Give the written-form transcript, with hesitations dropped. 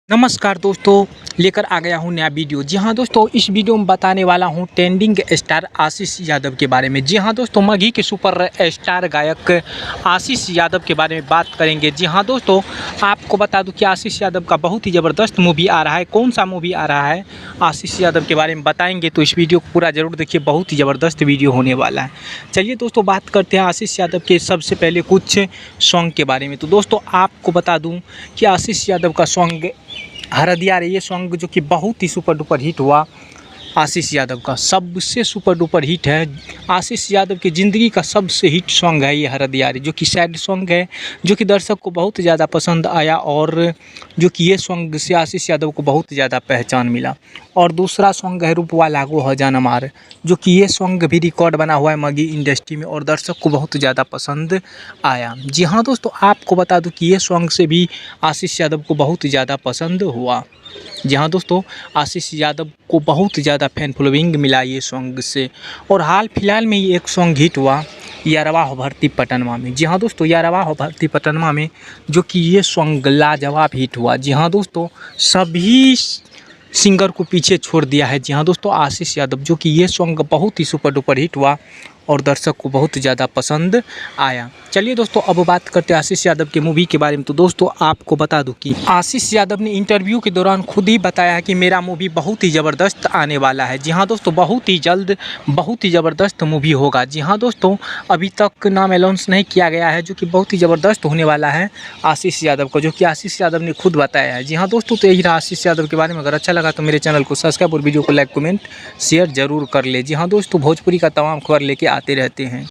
नमस्कार दोस्तों, लेकर आ गया हूँ नया वीडियो। जी हाँ दोस्तों, इस वीडियो में बताने वाला हूँ ट्रेंडिंग स्टार आशीष यादव के बारे में। जी हाँ दोस्तों, मगही के सुपर स्टार गायक आशीष यादव के बारे में बात करेंगे। जी हाँ दोस्तों, आपको बता दूं कि आशीष यादव का बहुत ही ज़बरदस्त मूवी आ रहा है। कौन सा मूवी आ रहा है आशीष यादव के बारे में बताएंगे, तो इस वीडियो को पूरा ज़रूर देखिए, बहुत ही ज़बरदस्त वीडियो होने वाला है। चलिए दोस्तों, बात करते हैं आशीष यादव के सबसे पहले कुछ सॉन्ग के बारे में। तो दोस्तों आपको बता दूँ कि आशीष यादव का सॉन्ग हरदिया रे, ये सॉन्ग जो कि बहुत ही सुपर डुपर हिट हुआ, आशीष यादव का सबसे सुपर डुपर हिट है। आशीष यादव की ज़िंदगी का सबसे हिट सॉन्ग है ये हरदिया रे, जो कि सैड सॉन्ग है, जो कि दर्शक को बहुत ज़्यादा पसंद आया और जो कि ये सॉन्ग से आशीष यादव को बहुत ज़्यादा पहचान मिला। और दूसरा सॉन्ग है रूपवा लागो ह जान मार, जो कि ये सॉन्ग भी रिकॉर्ड बना हुआ है मगही इंडस्ट्री में और दर्शक को बहुत ज़्यादा पसंद आया। जी हाँ दोस्तों, आपको बता दूं कि ये सॉन्ग से भी आशीष यादव को बहुत ज़्यादा पसंद हुआ। जी हाँ दोस्तों, आशीष यादव को बहुत ज़्यादा फैन फॉलोइंग मिला ये सॉन्ग से। और हाल फिलहाल में ही एक सॉन्ग हिट हुआ, यारवा हो भर्ती पटनवा में। जी हाँ दोस्तों, यारवा हो भर्ती पटनवा में, जो कि ये सॉन्ग लाजवाब हिट हुआ। जी हाँ दोस्तों, सभी सिंगर को पीछे छोड़ दिया है। जी हाँ दोस्तों, आशीष यादव, जो कि ये सॉन्ग बहुत ही सुपर डुपर हिट हुआ और दर्शक को बहुत ज़्यादा पसंद आया। चलिए दोस्तों, अब बात करते हैं आशीष यादव के मूवी के बारे में। तो दोस्तों आपको बता दूं कि आशीष यादव ने इंटरव्यू के दौरान खुद ही बताया है कि मेरा मूवी बहुत ही ज़बरदस्त आने वाला है। जी हाँ दोस्तों, बहुत ही जल्द बहुत ही ज़बरदस्त मूवी होगा। जी हाँ दोस्तों, अभी तक नाम अनाउंस नहीं किया गया है, जो कि बहुत ही ज़बरदस्त होने वाला है आशीष यादव को, जो कि आशीष यादव ने खुद बताया है। जी हाँ दोस्तों, तो यही रहा आशीष यादव के बारे में। अगर अच्छा लगा तो मेरे चैनल को सब्सक्राइब और वीडियो को लाइक कमेंट शेयर जरूर कर ले। जी हाँ दोस्तों, भोजपुरी का तमाम खबर लेके आते रहते हैं।